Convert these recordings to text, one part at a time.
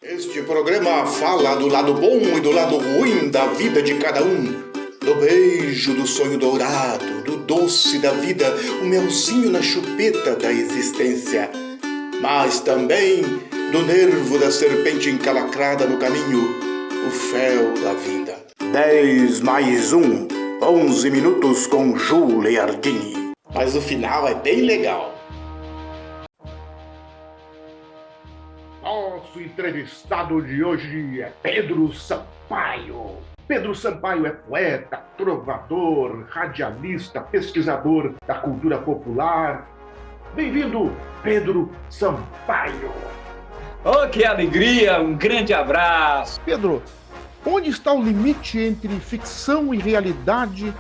Este programa fala do lado bom e do lado ruim da vida de cada um. Do beijo do sonho dourado, do doce da vida, o melzinho na chupeta da existência. Mas também do nervo da serpente encalacrada no caminho, o fel da vida. 10 mais 1, 11 minutos com Ju Leardini. Mas o final é bem legal. Nosso entrevistado de hoje é Pedro Sampaio. Pedro Sampaio é poeta, trovador, radialista, pesquisador da cultura popular. Bem-vindo, Pedro Sampaio. Oh, que alegria! Um grande abraço! Pedro, onde está o limite entre ficção e realidade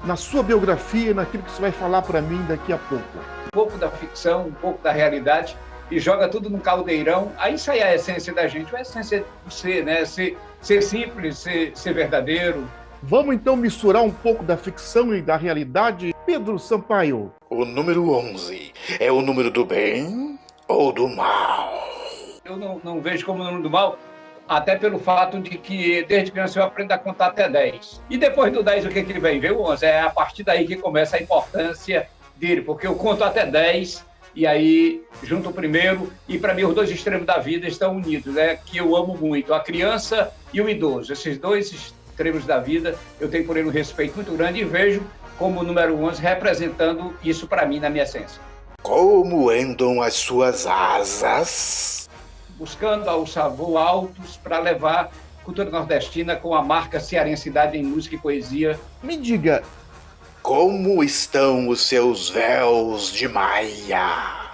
na sua biografia, naquilo que você vai falar para mim daqui a pouco? Um pouco da ficção, um pouco da realidade, e joga tudo num caldeirão. Aí sai a essência da gente, a essência do ser, né? Ser simples, ser verdadeiro. Vamos então misturar um pouco da ficção e da realidade. Pedro Sampaio. O número 11 é o número do bem ou do mal? Eu não vejo como o número do mal, até pelo fato de que desde criança eu aprendo a contar até 10. E depois do 10 o que vem? Vem o 11. É a partir daí que começa a importância dele, porque eu conto até 10 e aí junto o primeiro, e para mim os dois extremos da vida estão unidos, né? Que eu amo muito, a criança e o idoso. Esses dois extremos da vida, eu tenho por ele um respeito muito grande e vejo como o número 11 representando isso para mim na minha essência. Como andam as suas asas? Buscando aos voos altos para levar cultura nordestina com a marca cearensidade em música e poesia. Me diga, como estão os seus véus de Maia?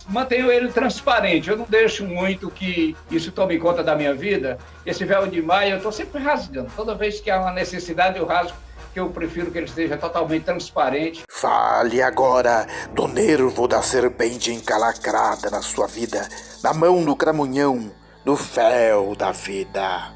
Mantenho ele transparente, eu não deixo muito que isso tome conta da minha vida. Esse véu de Maia eu estou sempre rasgando. Toda vez que há uma necessidade eu rasgo, que eu prefiro que ele esteja totalmente transparente. Fale agora do nervo da serpente encalacrada na sua vida, na mão do cramunhão, do fel da vida.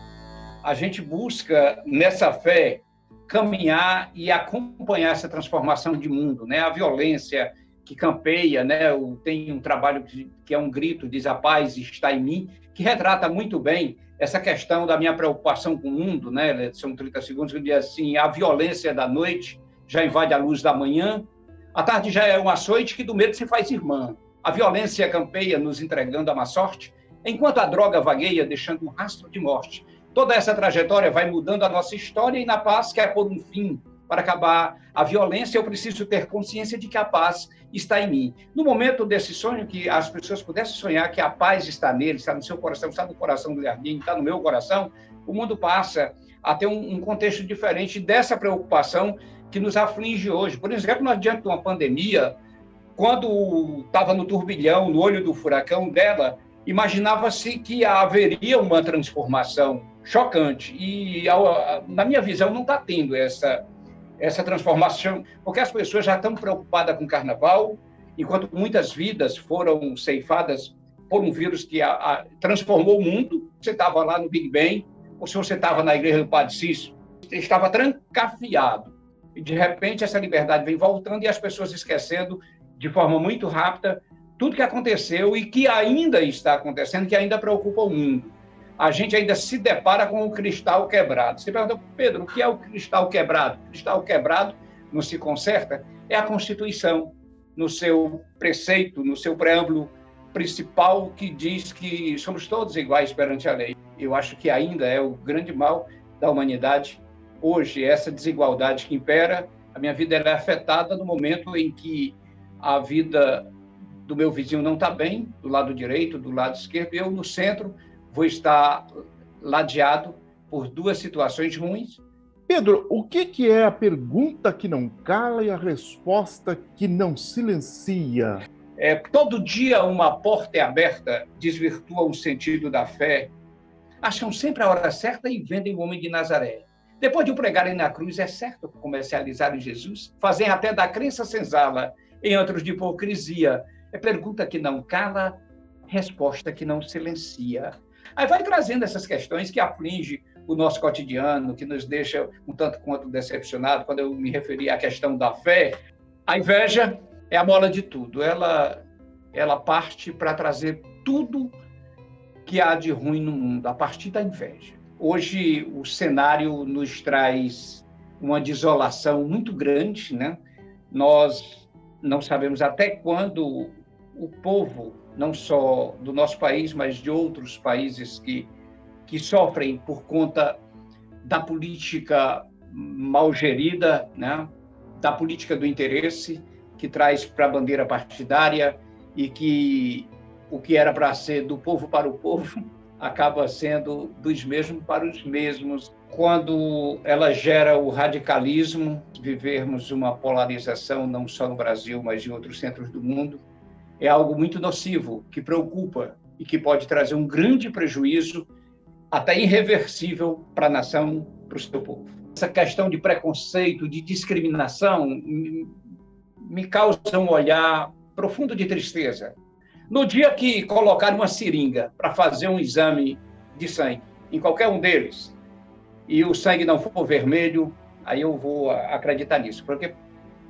A gente busca, nessa fé, caminhar e acompanhar essa transformação de mundo, né? A violência que campeia, né? Tem um trabalho que é um grito, diz a paz está em mim, que retrata muito bem essa questão da minha preocupação com o mundo, né? São 30 segundos que diz assim: a violência da noite já invade a luz da manhã, a tarde já é um açoite que do medo se faz irmã. A violência campeia nos entregando a má sorte, enquanto a droga vagueia deixando um rastro de morte. Toda essa trajetória vai mudando a nossa história e na paz quer pôr um fim. Para acabar a violência, eu preciso ter consciência de que a paz está em mim. No momento desse sonho, que as pessoas pudessem sonhar que a paz está nele, está no seu coração, está no coração do Leardini, está no meu coração, o mundo passa a ter um contexto diferente dessa preocupação que nos aflige hoje. Por exemplo, nós diante de uma pandemia, quando estava no turbilhão, no olho do furacão dela, imaginava-se que haveria uma transformação chocante. E, na minha visão, não está tendo essa transformação, porque as pessoas já estão preocupadas com o carnaval, enquanto muitas vidas foram ceifadas por um vírus que transformou o mundo. Você estava lá no Big Bang, ou se você estava na igreja do Padre Cícero, estava trancafiado. E, de repente, essa liberdade vem voltando e as pessoas esquecendo de forma muito rápida tudo que aconteceu e que ainda está acontecendo, que ainda preocupa o mundo. A gente ainda se depara com o cristal quebrado. Você pergunta, Pedro, o que é o cristal quebrado? O cristal quebrado não se conserta? É a Constituição, no seu preceito, no seu preâmbulo principal, que diz que somos todos iguais perante a lei. Eu acho que ainda é o grande mal da humanidade. Hoje, essa desigualdade que impera, a minha vida é afetada no momento em que a vida do meu vizinho não está bem, do lado direito, do lado esquerdo, eu no centro vou estar ladeado por duas situações ruins. Pedro, o que é a pergunta que não cala e a resposta que não silencia? Todo dia uma porta é aberta, desvirtua o sentido da fé. Acham sempre a hora certa e vendem o homem de Nazaré. Depois de o pregarem na cruz, é certo comercializarem Jesus, fazem até da crença senzala em antros de hipocrisia. É pergunta que não cala, resposta que não silencia. Aí vai trazendo essas questões que afligem o nosso cotidiano, que nos deixa um tanto quanto decepcionado. Quando eu me referi à questão da fé, a inveja é a mola de tudo. Ela parte para trazer tudo que que há de ruim no mundo, a partir da inveja. Hoje, o cenário nos traz uma desolação muito grande, né? Nós não sabemos até quando o povo, não só do nosso país, mas de outros países que sofrem por conta da política mal gerida, né? Da política do interesse, que traz para a bandeira partidária e que o que era para ser do povo para o povo acaba sendo dos mesmos para os mesmos. Quando ela gera o radicalismo, vivermos uma polarização não só no Brasil, mas em outros centros do mundo, é algo muito nocivo, que preocupa e que pode trazer um grande prejuízo, até irreversível, para a nação, para o seu povo. Essa questão de preconceito, de discriminação, me causa um olhar profundo de tristeza. No dia que colocar uma seringa para fazer um exame de sangue, em qualquer um deles, e o sangue não for vermelho, aí eu vou acreditar nisso, porque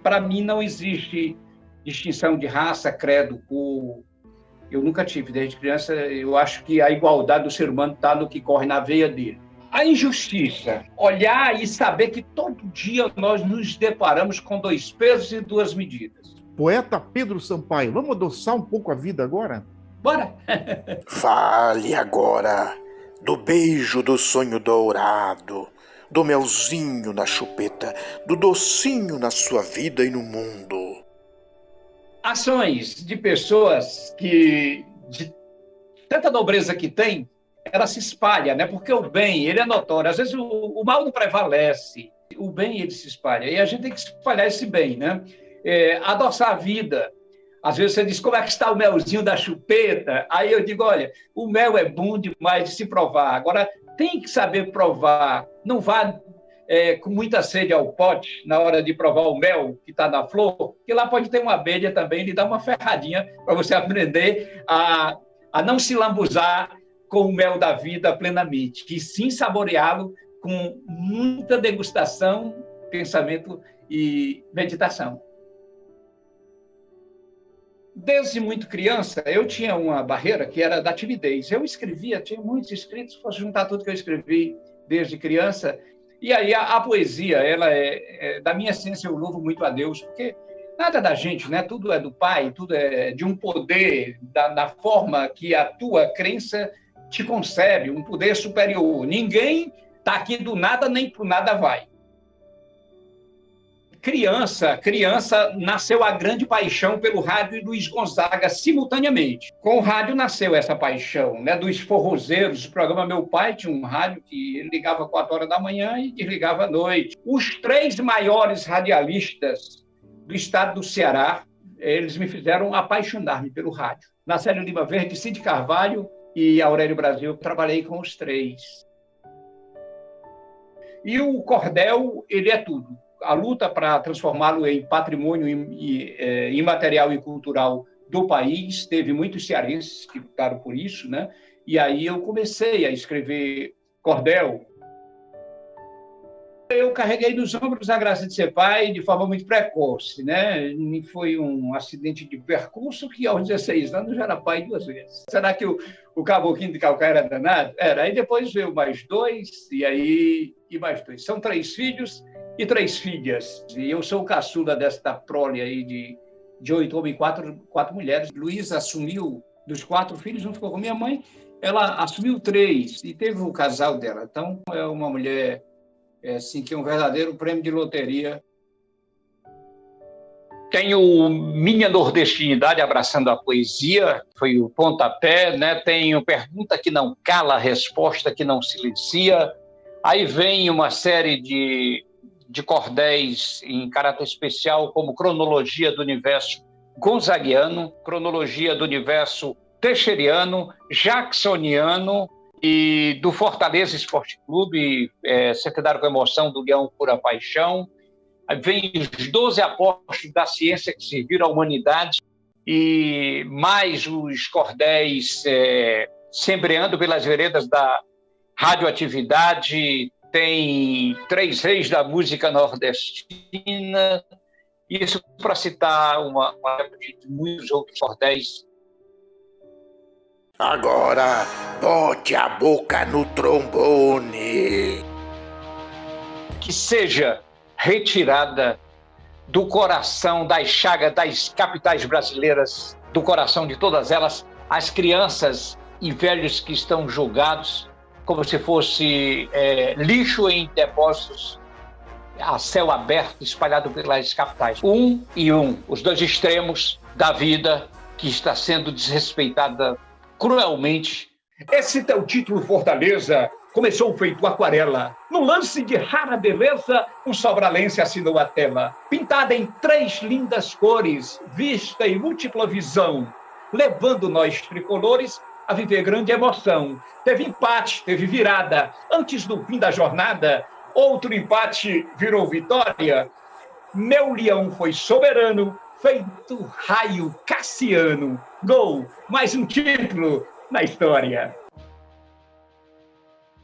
para mim não existe distinção de raça, credo, cor. Eu nunca tive, desde criança, eu acho que a igualdade do ser humano está no que corre na veia dele. A injustiça, olhar e saber que todo dia nós nos deparamos com dois pesos e duas medidas. Poeta Pedro Sampaio, vamos adoçar um pouco a vida agora? Bora! Fale agora do beijo do sonho dourado, do melzinho na chupeta, do docinho na sua vida e no mundo. Ações de pessoas que, de tanta nobreza que tem, ela se espalha, né? Porque o bem, ele é notório. Às vezes o mal não prevalece, o bem, ele se espalha. E a gente tem que espalhar esse bem, né? Adoçar a vida. Às vezes você diz, como é que está o melzinho da chupeta? Aí eu digo, olha, o mel é bom demais de se provar. Agora, tem que saber provar. Não vá com muita sede ao pote na hora de provar o mel que está na flor, que lá pode ter uma abelha também, lhe dá uma ferradinha para você aprender a não se lambuzar com o mel da vida plenamente, e sim saboreá-lo com muita degustação, pensamento e meditação. Desde muito criança, eu tinha uma barreira que era da timidez. Eu escrevia, tinha muitos escritos, posso juntar tudo que eu escrevi desde criança. E aí a poesia, ela da minha essência, eu louvo muito a Deus, porque nada da gente, né? Tudo é do Pai, tudo é de um poder, da forma que a tua crença te concebe, um poder superior. Ninguém está aqui do nada, nem para o nada vai. Criança, nasceu a grande paixão pelo rádio e Luiz Gonzaga simultaneamente. Com o rádio nasceu essa paixão, né, dos forrozeiros. O programa Meu Pai tinha um rádio que ele ligava 4 horas da manhã e desligava à noite. Os 3 maiores radialistas do estado do Ceará, eles me fizeram apaixonar-me pelo rádio. Nacélio Lima Verde, Cid Carvalho e Aurélio Brasil, eu trabalhei com os 3. E o cordel, ele é tudo. A luta para transformá-lo em patrimônio imaterial e cultural do país, teve muitos cearenses que lutaram por isso, né? E aí eu comecei a escrever cordel. Eu carreguei nos ombros a graça de ser pai de forma muito precoce, né? Foi um acidente de percurso que, aos 16 anos, já era pai 2 vezes. Será que o Caboclinho de Calcaia era danado? Era. Aí depois veio mais 2, e mais 2. São 3 filhos e 3 filhas. E eu sou o caçula desta prole aí de 8 homens e 4 mulheres. Luísa assumiu, dos 4 filhos, não ficou com minha mãe, ela assumiu 3 e teve o casal dela. Então, é uma mulher assim, que é um verdadeiro prêmio de loteria. Tenho Minha Nordestinidade Abraçando a Poesia, foi o pontapé, né? Tenho Pergunta que Não Cala, Resposta que Não Silencia. Aí vem uma série de cordéis em caráter especial, como Cronologia do Universo Gonzaguiano, Cronologia do Universo Teixeiriano, Jacksoniano e do Fortaleza Esporte Clube, Centenário com Emoção, do Leão Pura Paixão. Aí vem os 12 apóstolos da ciência que serviram à humanidade e mais os cordéis Sembreando pelas Veredas da Radioatividade. Tem 3 reis da música nordestina, isso para citar uma de muitos outros cordéis. Agora, bote a boca no trombone. Que seja retirada do coração, das chagas das capitais brasileiras, do coração de todas elas, as crianças e velhos que estão julgados como se fosse lixo em depósitos a céu aberto, espalhado pelas capitais. Os dois extremos da vida que está sendo desrespeitada cruelmente. Esse teu título, Fortaleza, começou feito aquarela. No lance de rara beleza, um sobralense assinou a tela. Pintada em 3 lindas cores, vista em múltipla visão, levando nós tricolores a viver grande emoção. Teve empate, teve virada. Antes do fim da jornada, outro empate virou vitória. Meu leão foi soberano, feito raio Cassiano. Gol, mais um título na história.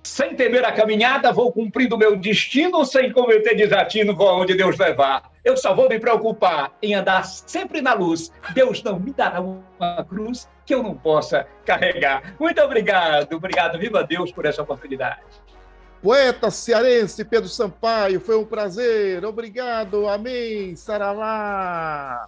Sem temer a caminhada, vou cumprindo meu destino, sem cometer desatino, vou aonde Deus levar. Eu só vou me preocupar em andar sempre na luz. Deus não me dará uma cruz que eu não possa carregar. Muito obrigado, viva Deus por essa oportunidade. Poeta cearense Pedro Sampaio, foi um prazer. Obrigado, amém, saravá.